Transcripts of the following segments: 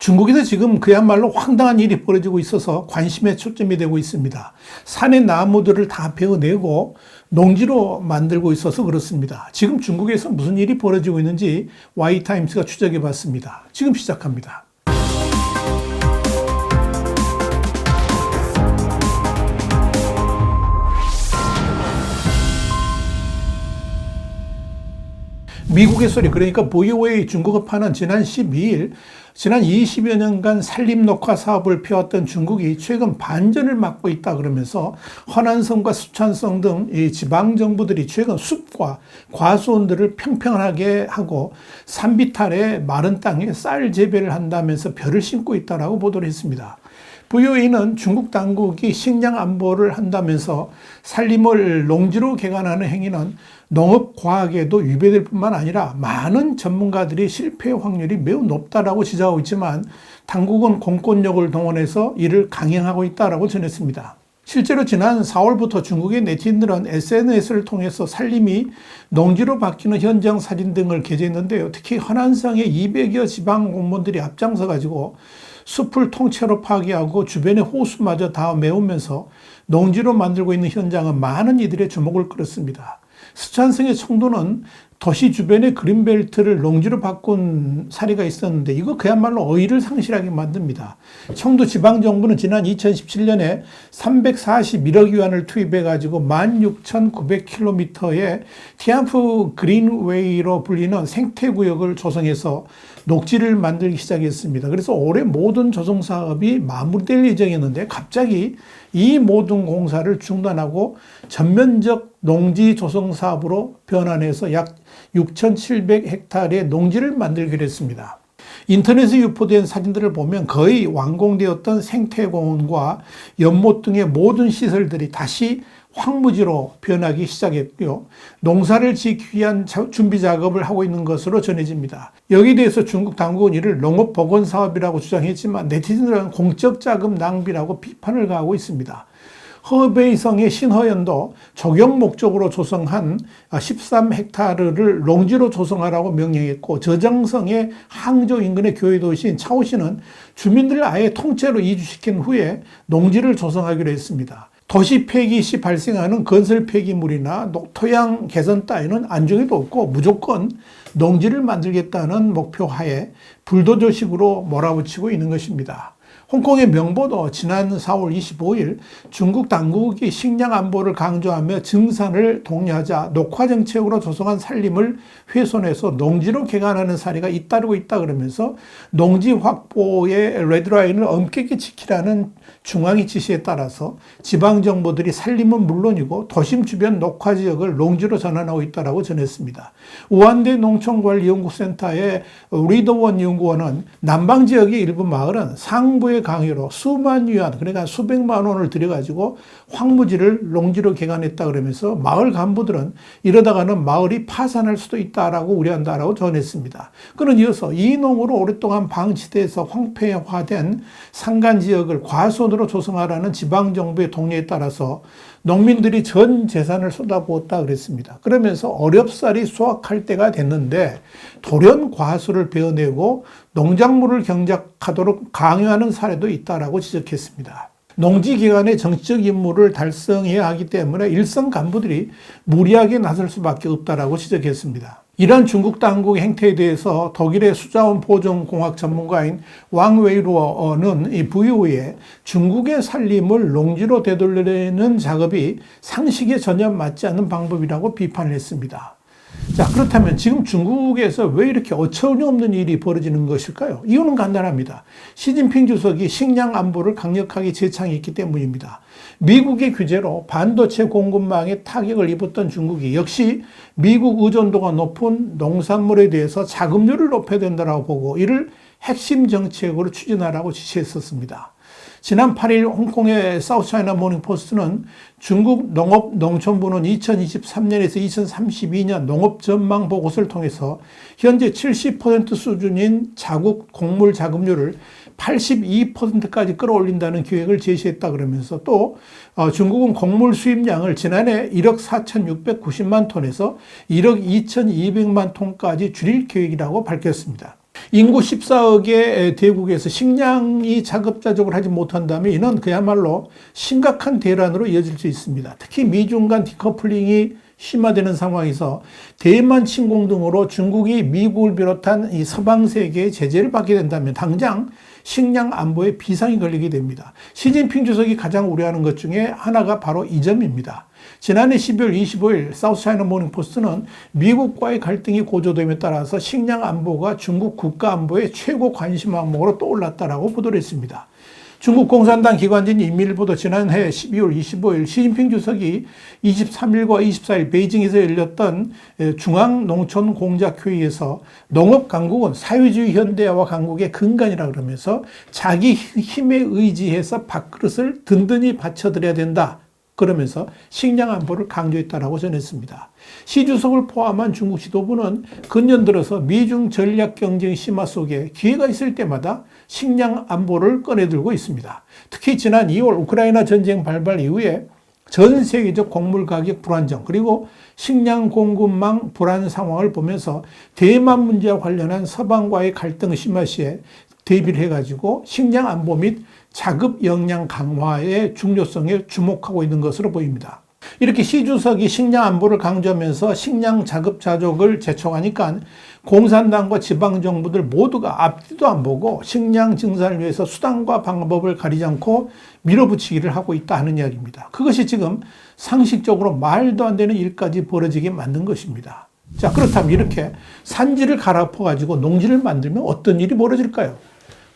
중국에서 지금 그야말로 황당한 일이 벌어지고 있어서 관심의 초점이 되고 있습니다. 산의 나무들을 다 베어내고 농지로 만들고 있어서 그렇습니다. 지금 중국에서 무슨 일이 벌어지고 있는지 Y타임스가 추적해 봤습니다. 지금 시작합니다. 미국의 소리, 그러니까 VOA 중국어판은 지난 12일, 지난 20여 년간 산림 녹화 사업을 펴왔던 중국이 최근 반전을 맞고 있다 그러면서 허난성과 수찬성 등 이 지방 정부들이 최근 숲과 과수원들을 평평하게 하고 산비탈의 마른 땅에 쌀 재배를 한다면서 별을 심고 있다라고 보도를 했습니다. VOA는 중국 당국이 식량 안보를 한다면서 산림을 농지로 개간하는 행위는 농업과학에도 위배될 뿐만 아니라 많은 전문가들이 실패 확률이 매우 높다라고 지적하고 있지만 당국은 공권력을 동원해서 이를 강행하고 있다라고 전했습니다. 실제로 지난 4월부터 중국의 네티즌들은 SNS를 통해서 산림이 농지로 바뀌는 현장 사진 등을 게재했는데요. 특히 허난성의 200여 지방 공무원들이 앞장서 가지고 숲을 통째로 파괴하고 주변의 호수마저 다 메우면서 농지로 만들고 있는 현장은 많은 이들의 주목을 끌었습니다. 수찬성의 청도는 도시 주변의 그린벨트를 농지로 바꾼 사례가 있었는데 이거 그야말로 어이를 상실하게 만듭니다. 청도 지방정부는 지난 2017년에 341억 위안을 투입해가지고 16,900km의 티안프 그린웨이로 불리는 생태구역을 조성해서 녹지를 만들기 시작했습니다. 그래서 올해 모든 조성 사업이 마무리될 예정이었는데 갑자기 이 모든 공사를 중단하고 전면적 농지 조성 사업으로 변환해서 약 6,700헥타르의 농지를 만들기로 했습니다. 인터넷에 유포된 사진들을 보면 거의 완공되었던 생태공원과 연못 등의 모든 시설들이 다시 황무지로 변하기 시작했고요. 농사를 짓기 위한 준비 작업을 하고 있는 것으로 전해집니다. 여기에 대해서 중국 당국은 이를 농업보건사업이라고 주장했지만 네티즌들은 공적 자금 낭비라고 비판을 가하고 있습니다. 허베이성의 신허연도 조경 목적으로 조성한 13헥타르를 농지로 조성하라고 명령했고 저장성의 항저우 인근의 교외 도시인 차오시는 주민들을 아예 통째로 이주시킨 후에 농지를 조성하기로 했습니다. 도시 폐기 시 발생하는 건설 폐기물이나 토양 개선 따위는 안중에도 없고 무조건 농지를 만들겠다는 목표 하에 불도저식으로 몰아붙이고 있는 것입니다. 홍콩의 명보도 지난 4월 25일 중국 당국이 식량 안보를 강조하며 증산을 독려하자 녹화 정책으로 조성한 산림을 훼손해서 농지로 개간하는 사례가 잇따르고 있다 그러면서 농지 확보의 레드라인을 엄격히 지키라는 중앙의 지시에 따라서 지방정부들이 산림은 물론이고 도심 주변 녹화 지역을 농지로 전환하고 있다고 전했습니다. 우한대 농촌관리연구센터의 리더원 연구원은 남방 지역의 일부 마을은 상부의 강요로 수만 위안, 그러니까 수백만 원을 들여가지고 황무지를 농지로 개간했다 그러면서 마을 간부들은 이러다가는 마을이 파산할 수도 있다라고 우려한다라고 전했습니다. 그는 이어서 이 농으로 오랫동안 방치돼서 황폐화된 산간 지역을 과수원으로 조성하라는 지방정부의 독려에 따라서 농민들이 전 재산을 쏟아부었다 그랬습니다. 그러면서 어렵사리 수확할 때가 됐는데 돌연 과수를 베어내고 농작물을 경작하도록 강요하는 사례도 있다라고 지적했습니다. 농지기관의 정치적 임무를 달성해야 하기 때문에 일선 간부들이 무리하게 나설 수밖에 없다라고 지적했습니다. 이러한 중국 당국의 행태에 대해서 독일의 수자원보존공학 전문가인 왕웨이루어는 이 VOA에 중국의 산림을 농지로 되돌리는 작업이 상식에 전혀 맞지 않는 방법이라고 비판을 했습니다. 자, 그렇다면 지금 중국에서 왜 이렇게 어처구니없는 일이 벌어지는 것일까요? 이유는 간단합니다. 시진핑 주석이 식량 안보를 강력하게 재창했기 때문입니다. 미국의 규제로 반도체 공급망에 타격을 입었던 중국이 역시 미국 의존도가 높은 농산물에 대해서 자금률을 높여야 된다고 보고 이를 핵심 정책으로 추진하라고 지시했었습니다. 지난 8일 홍콩의 사우스차이나 모닝포스트는 중국 농업농촌부는 2023년에서 2032년 농업 전망 보고서를 통해서 현재 70% 수준인 자국 곡물 자급률을 82%까지 끌어올린다는 계획을 제시했다 그러면서 또 중국은 곡물 수입량을 지난해 1억 4,690만 톤에서 1억 2,200만 톤까지 줄일 계획이라고 밝혔습니다. 인구 14억의 대국에서 식량이 자급자족을 하지 못한다면 이는 그야말로 심각한 대란으로 이어질 수 있습니다. 특히 미중 간 디커플링이 심화되는 상황에서 대만 침공 등으로 중국이 미국을 비롯한 이 서방 세계의 제재를 받게 된다면 당장 식량 안보에 비상이 걸리게 됩니다. 시진핑 주석이 가장 우려하는 것 중에 하나가 바로 이 점입니다. 지난해 12월 25일 사우스차이나 모닝포스트는 미국과의 갈등이 고조됨에 따라서 식량 안보가 중국 국가 안보의 최고 관심 항목으로 떠올랐다라고 보도를 했습니다. 중국 공산당 기관진 인민일보도 지난해 12월 25일 시진핑 주석이 23일과 24일 베이징에서 열렸던 중앙농촌공작회의에서 농업강국은 사회주의 현대화와 강국의 근간이라 그러면서 자기 힘에 의지해서 밥그릇을 든든히 받쳐드려야 된다. 그러면서 식량 안보를 강조했다라고 전했습니다. 시 주석을 포함한 중국 지도부는 근년 들어서 미중 전략 경쟁 심화 속에 기회가 있을 때마다 식량 안보를 꺼내들고 있습니다. 특히 지난 2월 우크라이나 전쟁 발발 이후에 전 세계적 곡물 가격 불안정 그리고 식량 공급망 불안 상황을 보면서 대만 문제와 관련한 서방과의 갈등 심화 시에 대비를 해가지고 식량 안보 및 자급 역량 강화의 중요성에 주목하고 있는 것으로 보입니다. 이렇게 시 주석이 식량 안보를 강조하면서 식량 자급자족을 재촉하니까 공산당과 지방정부들 모두가 앞뒤도 안 보고 식량 증산을 위해서 수단과 방법을 가리지 않고 밀어붙이기를 하고 있다 하는 이야기입니다. 그것이 지금 상식적으로 말도 안 되는 일까지 벌어지게 만든 것입니다. 자, 그렇다면 이렇게 산지를 갈아엎어가지고 농지를 만들면 어떤 일이 벌어질까요?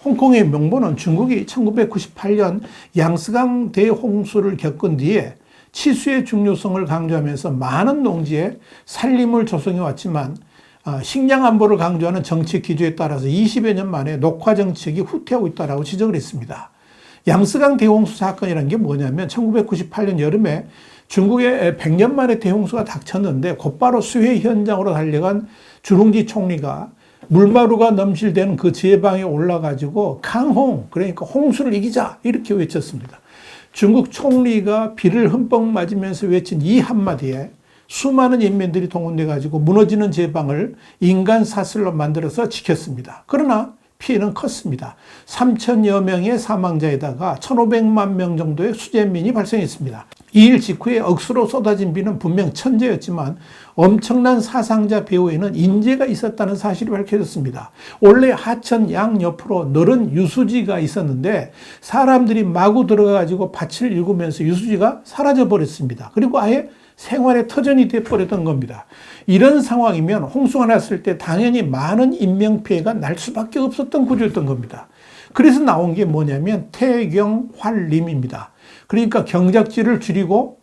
홍콩의 명보는 중국이 1998년 양스강 대홍수를 겪은 뒤에 치수의 중요성을 강조하면서 많은 농지에 산림을 조성해 왔지만 식량 안보를 강조하는 정책 기조에 따라서 20여 년 만에 녹화 정책이 후퇴하고 있다고 지적을 했습니다. 양스강 대홍수 사건이라는 게 뭐냐면 1998년 여름에 중국에 100년 만에 대홍수가 닥쳤는데 곧바로 수해 현장으로 달려간 주룽지 총리가 물마루가 넘실대는 그 제방에 올라가지고 강홍, 그러니까 홍수를 이기자 이렇게 외쳤습니다. 중국 총리가 비를 흠뻑 맞으면서 외친 이 한마디에 수많은 인민들이 동원돼 가지고 무너지는 제방을 인간 사슬로 만들어서 지켰습니다. 그러나 피해는 컸습니다. 3천여 명의 사망자에다가 1,500만 명 정도의 수재민이 발생했습니다. 이 일 직후에 억수로 쏟아진 비는 분명 천재였지만 엄청난 사상자 배후에는 인재가 있었다는 사실이 밝혀졌습니다. 원래 하천 양옆으로 너른 유수지가 있었는데 사람들이 마구 들어가가지고 밭을 일구면서 유수지가 사라져버렸습니다. 그리고 아예 생활의 터전이 돼버렸던 겁니다. 이런 상황이면 홍수가 났을 때 당연히 많은 인명피해가 날 수밖에 없었던 구조였던 겁니다. 그래서 나온 게 뭐냐면 태경환림입니다. 그러니까 경작지를 줄이고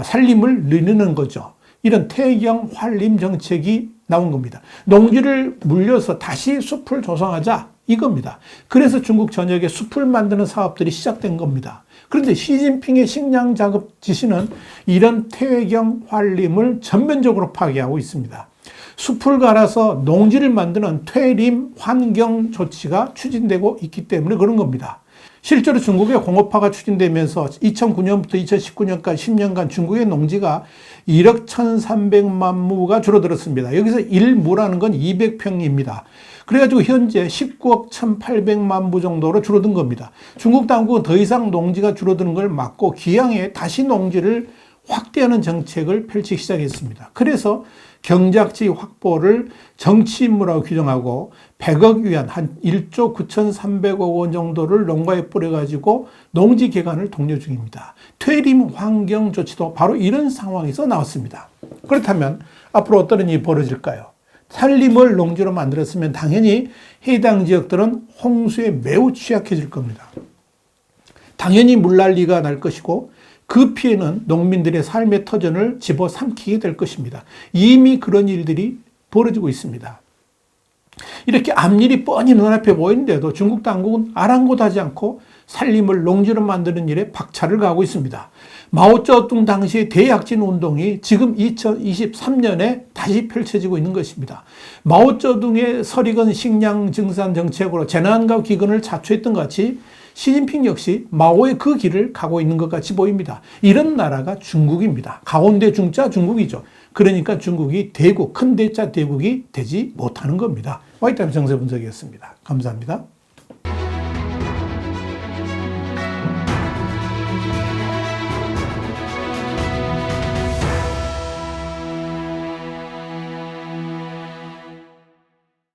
산림을 늘리는 거죠. 이런 태경환림 정책이 나온 겁니다. 농지를 물려서 다시 숲을 조성하자 이겁니다. 그래서 중국 전역에 숲을 만드는 사업들이 시작된 겁니다. 그런데 시진핑의 식량 자급 지시는 이런 퇴경환림을 전면적으로 파괴하고 있습니다. 숲을 갈아서 농지를 만드는 퇴림 환경 조치가 추진되고 있기 때문에 그런 겁니다. 실제로 중국의 공업화가 추진되면서 2009년부터 2019년까지 10년간 중국의 농지가 1억 1,300만 무가 줄어들었습니다. 여기서 1무라는 건 200평입니다. 그래가지고 현재 19억 1,800만 무 정도로 줄어든 겁니다. 중국 당국은 더 이상 농지가 줄어드는 걸 막고 기양에 다시 농지를 확대하는 정책을 펼치기 시작했습니다. 그래서 경작지 확보를 정치 임무라고 규정하고 100억 위안 한 1조 9,300억 원 정도를 농가에 뿌려가지고 농지 개간을 독려 중입니다. 퇴림 환경 조치도 바로 이런 상황에서 나왔습니다. 그렇다면 앞으로 어떤 일이 벌어질까요? 산림을 농지로 만들었으면 당연히 해당 지역들은 홍수에 매우 취약해질 겁니다. 당연히 물난리가 날 것이고 그 피해는 농민들의 삶의 터전을 집어삼키게 될 것입니다. 이미 그런 일들이 벌어지고 있습니다. 이렇게 앞일이 뻔히 눈앞에 보이는데도 중국 당국은 아랑곳하지 않고 산림을 농지로 만드는 일에 박차를 가하고 있습니다. 마오쩌둥 당시의 대약진 운동이 지금 2023년에 다시 펼쳐지고 있는 것입니다. 마오쩌둥의 설익은 식량 증산 정책으로 재난과 기근을 자초했던 것 같이 시진핑 역시 마오의 그 길을 가고 있는 것 같이 보입니다. 이런 나라가 중국입니다. 가운데 중자 중국이죠. 그러니까 중국이 대국, 큰 대자 대국이 되지 못하는 겁니다. 화이트타임 정세 분석이었습니다. 감사합니다.